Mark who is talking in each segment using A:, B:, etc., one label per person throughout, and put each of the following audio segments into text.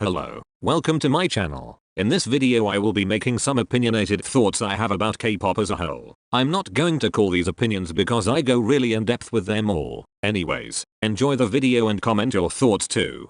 A: Hello, welcome to my channel. In this video I will be making some opinionated thoughts I have about K-pop as a whole. I'm not going to call these opinions because I go really in depth with them all. Anyways, enjoy the video and comment your thoughts too.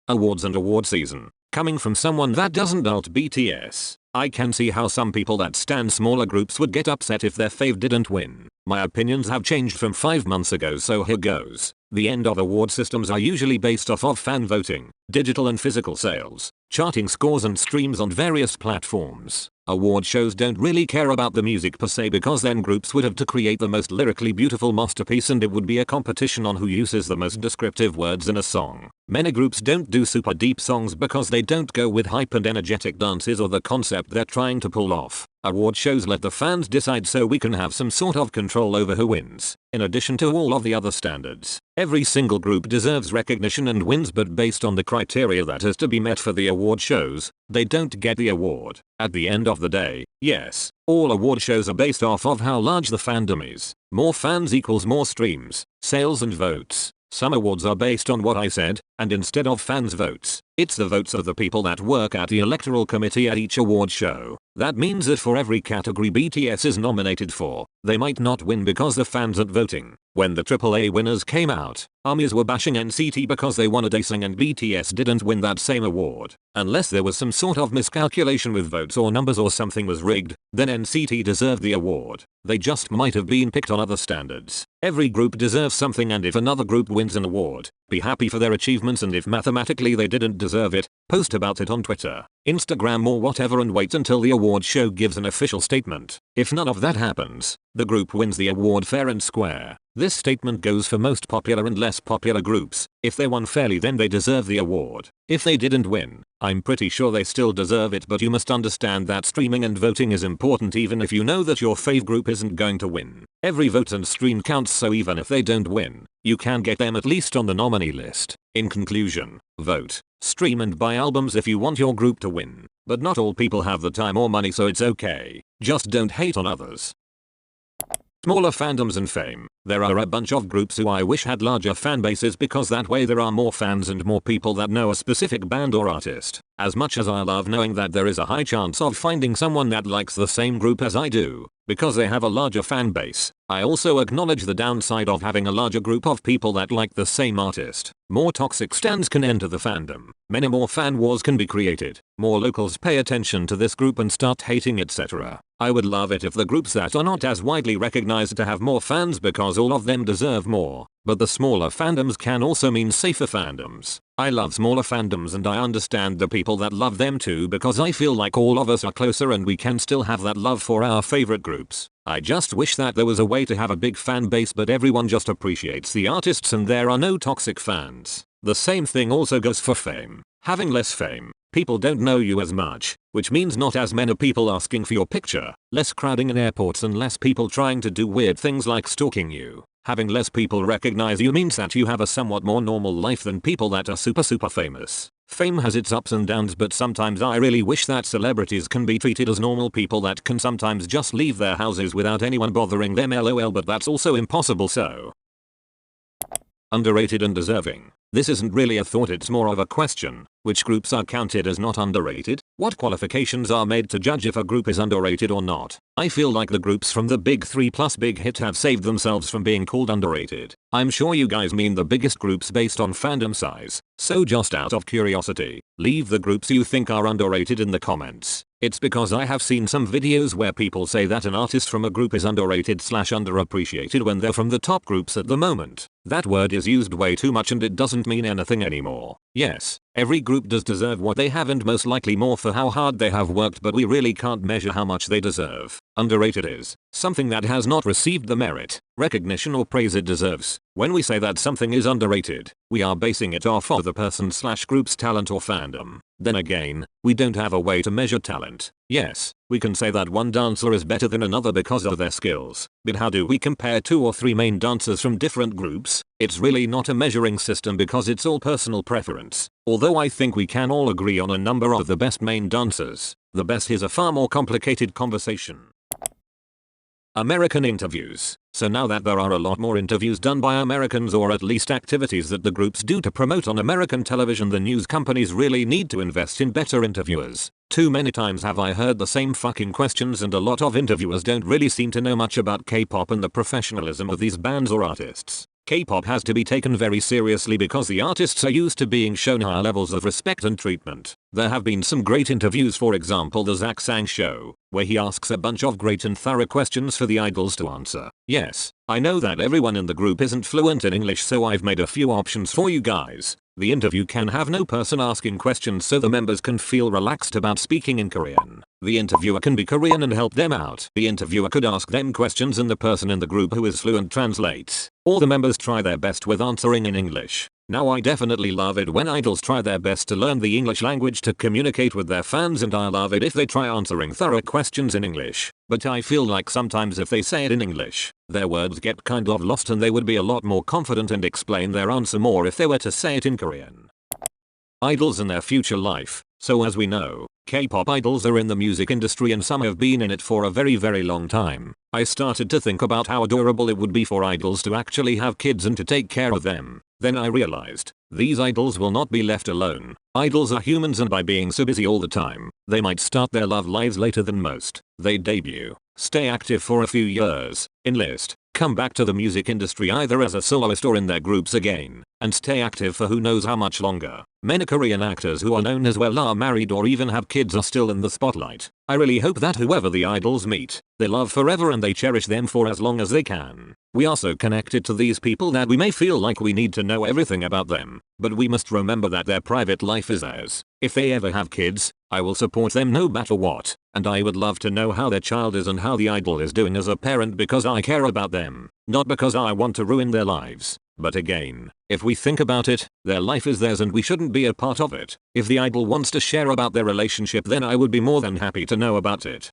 A: Awards and award season. Coming from someone that doesn't doubt BTS, I can see how some people that stan smaller groups would get upset if their fave didn't win. My opinions have changed from 5 months ago, so here goes. The end of award systems are usually based off of fan voting, digital and physical sales, charting scores and streams on various platforms. Award shows don't really care about the music per se because then groups would have to create the most lyrically beautiful masterpiece and it would be a competition on who uses the most descriptive words in a song. Many groups don't do super deep songs because they don't go with hype and energetic dances or the concept they're trying to pull off. Award shows let the fans decide so we can have some sort of control over who wins. In addition to all of the other standards, every single group deserves recognition and wins, but based on the criteria that has to be met for the award shows, they don't get the award. At the end of the day, yes, all award shows are based off of how large the fandom is. More fans equals more streams, sales and votes. Some awards are based on what I said, and instead of fans' votes, it's the votes of the people that work at the electoral committee at each award show. That means that for every category BTS is nominated for, they might not win because the fans aren't voting. When the AAA winners came out, armies were bashing NCT because they won a Daesung and BTS didn't win that same award. Unless there was some sort of miscalculation with votes or numbers or something was rigged, then NCT deserved the award. They just might have been picked on other standards. Every group deserves something, and if another group wins an award, be happy for their achievements, and if mathematically they didn't deserve it, post about it on Twitter, Instagram or whatever and wait until the award show gives an official statement. If none of that happens, the group wins the award fair and square. This statement goes for most popular and less popular groups. If they won fairly, then they deserve the award. If they didn't win, I'm pretty sure they still deserve it, but you must understand that streaming and voting is important even if you know that your fave group isn't going to win. Every vote and stream counts, so even if they don't win, you can get them at least on the nominee list. In conclusion, vote, stream and buy albums if you want your group to win. But not all people have the time or money, so it's okay. Just don't hate on others. Smaller fandoms and fame. There are a bunch of groups who I wish had larger fan bases because that way there are more fans and more people that know a specific band or artist. As much as I love knowing that there is a high chance of finding someone that likes the same group as I do, because they have a larger fan base, I also acknowledge the downside of having a larger group of people that like the same artist. More toxic stans can enter the fandom. Many more fan wars can be created. More locals pay attention to this group and start hating, etc. I would love it if the groups that are not as widely recognized to have more fans because all of them deserve more. But the smaller fandoms can also mean safer fandoms. I love smaller fandoms and I understand the people that love them too, because I feel like all of us are closer and we can still have that love for our favorite groups. I just wish that there was a way to have a big fan base but everyone just appreciates the artists and there are no toxic fans. The same thing also goes for fame. Having less fame, people don't know you as much, which means not as many people asking for your picture, less crowding in airports and less people trying to do weird things like stalking you. Having less people recognize you means that you have a somewhat more normal life than people that are super famous. Fame has its ups and downs, but sometimes I really wish that celebrities can be treated as normal people that can sometimes just leave their houses without anyone bothering them, lol, but that's also impossible. So underrated and deserving. This isn't really a thought, it's more of a question. Which groups are counted as not underrated? What qualifications are made to judge if a group is underrated or not? I feel like the groups from the big 3 plus big hit have saved themselves from being called underrated. I'm sure you guys mean the biggest groups based on fandom size. So just out of curiosity, leave the groups you think are underrated in the comments. It's because I have seen some videos where people say that an artist from a group is underrated / underappreciated when they're from the top groups at the moment. That word is used way too much and it doesn't mean anything anymore. Yes, every group does deserve what they have and most likely more for how hard they have worked, but we really can't measure how much they deserve. Underrated is something that has not received the merit, recognition or praise it deserves. When we say that something is underrated, we are basing it off of the person / group's talent or fandom. Then again, we don't have a way to measure talent. Yes, we can say that one dancer is better than another because of their skills, but how do we compare 2 or 3 main dancers from different groups? It's really not a measuring system because it's all personal preference. Although I think we can all agree on a number of the best main dancers, the best is a far more complicated conversation. American interviews. So now that there are a lot more interviews done by Americans, or at least activities that the groups do to promote on American television, the news companies really need to invest in better interviewers. Too many times have I heard the same fucking questions, and a lot of interviewers don't really seem to know much about K-pop and the professionalism of these bands or artists. K-pop has to be taken very seriously because the artists are used to being shown higher levels of respect and treatment. There have been some great interviews, for example the DaftTaengk show, where he asks a bunch of great and thorough questions for the idols to answer. Yes, I know that everyone in the group isn't fluent in English, so I've made a few options for you guys. The interview can have no person asking questions so the members can feel relaxed about speaking in Korean. The interviewer can be Korean and help them out. The interviewer could ask them questions and the person in the group who is fluent translates. Or the members try their best with answering in English. Now I definitely love it when idols try their best to learn the English language to communicate with their fans, and I love it if they try answering thorough questions in English. But I feel like sometimes if they say it in English, their words get kind of lost, and they would be a lot more confident and explain their answer more if they were to say it in Korean. Idols and their future life. So as we know, K-pop idols are in the music industry and some have been in it for a very long time. I started to think about how adorable it would be for idols to actually have kids and to take care of them. Then I realized, these idols will not be left alone. Idols are humans, and by being so busy all the time, they might start their love lives later than most. They debut, stay active for a few years, enlist, come back to the music industry either as a soloist or in their groups again, and stay active for who knows how much longer. Many Korean actors who are known as well are married or even have kids are still in the spotlight. I really hope that whoever the idols meet, they love forever and they cherish them for as long as they can. We are so connected to these people that we may feel like we need to know everything about them, but we must remember that their private life is theirs. If they ever have kids, I will support them no matter what, and I would love to know how their child is and how the idol is doing as a parent, because I care about them, not because I want to ruin their lives. But again, if we think about it, their life is theirs and we shouldn't be a part of it. If the idol wants to share about their relationship, then I would be more than happy to know about it.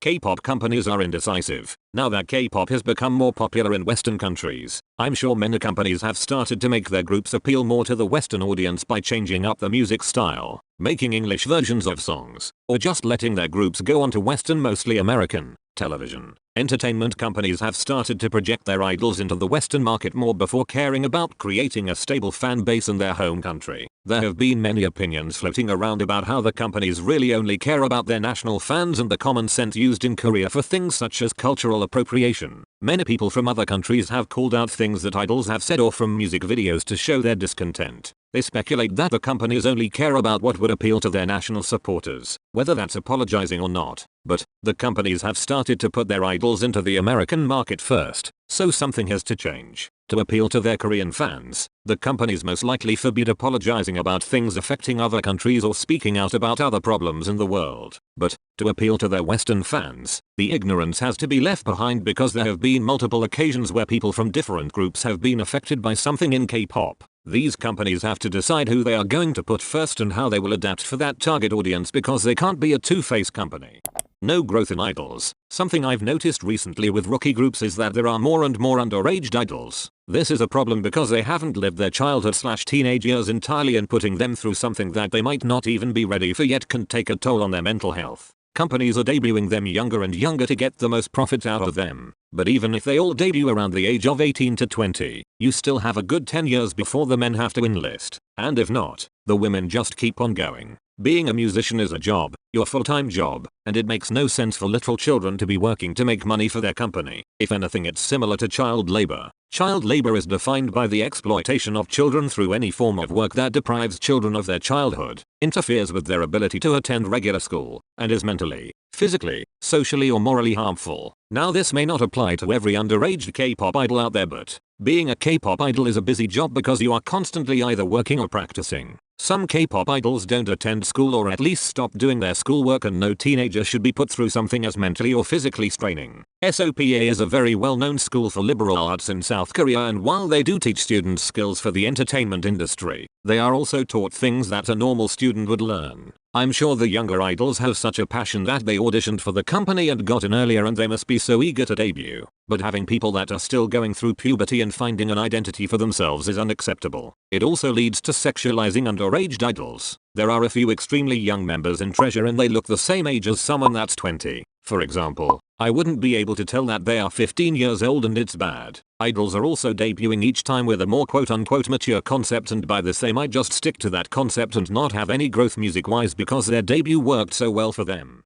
A: K-pop companies are indecisive. Now that K-pop has become more popular in Western countries, I'm sure many companies have started to make their groups appeal more to the Western audience by changing up the music style, making English versions of songs, or just letting their groups go onto Western, mostly American, television. Entertainment companies have started to project their idols into the Western market more before caring about creating a stable fan base in their home country. There have been many opinions floating around about how the companies really only care about their national fans and the common sense used in Korea for things such as cultural appropriation. Many people from other countries have called out things that idols have said or from music videos to show their discontent. They speculate that the companies only care about what would appeal to their national supporters, whether that's apologizing or not. But the companies have started to put their idols into the American market first, so something has to change. To appeal to their Korean fans, the companies most likely forbid apologizing about things affecting other countries or speaking out about other problems in the world. But to appeal to their Western fans, the ignorance has to be left behind, because there have been multiple occasions where people from different groups have been affected by something in K-pop. These companies have to decide who they are going to put first and how they will adapt for that target audience, because they can't be a two-faced company. No growth in idols. Something I've noticed recently with rookie groups is that there are more and more underage idols. This is a problem because they haven't lived their childhood/teenage years entirely, and putting them through something that they might not even be ready for yet can take a toll on their mental health. Companies are debuting them younger and younger to get the most profit out of them. But even if they all debut around the age of 18 to 20, you still have a good 10 years before the men have to enlist. And if not, the women just keep on going. Being a musician is a job, your full-time job, and it makes no sense for little children to be working to make money for their company. If anything, it's similar to child labor. Child labor is defined by the exploitation of children through any form of work that deprives children of their childhood, interferes with their ability to attend regular school, and is mentally, physically, socially or morally harmful. Now this may not apply to every underage K-pop idol out there, but being a K-pop idol is a busy job because you are constantly either working or practicing. Some K-pop idols don't attend school, or at least stop doing their schoolwork, and no teenager should be put through something as mentally or physically straining. SOPA is a very well-known school for liberal arts in South Korea, and while they do teach students skills for the entertainment industry, they are also taught things that a normal student would learn. I'm sure the younger idols have such a passion that they auditioned for the company and got in earlier, and they must be so eager to debut. But having people that are still going through puberty and finding an identity for themselves is unacceptable. It also leads to sexualizing underage idols. There are a few extremely young members in Treasure and they look the same age as someone that's 20. For example, I wouldn't be able to tell that they are 15 years old and it's bad. Idols are also debuting each time with a more quote unquote mature concept, and by the same I just stick to that concept and not have any growth music wise because their debut worked so well for them.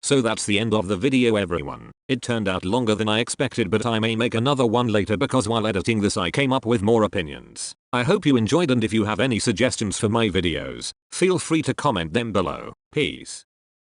A: So that's the end of the video everyone. It turned out longer than I expected, but I may make another one later because while editing this I came up with more opinions. I hope you enjoyed, and if you have any suggestions for my videos, feel free to comment them below. Peace.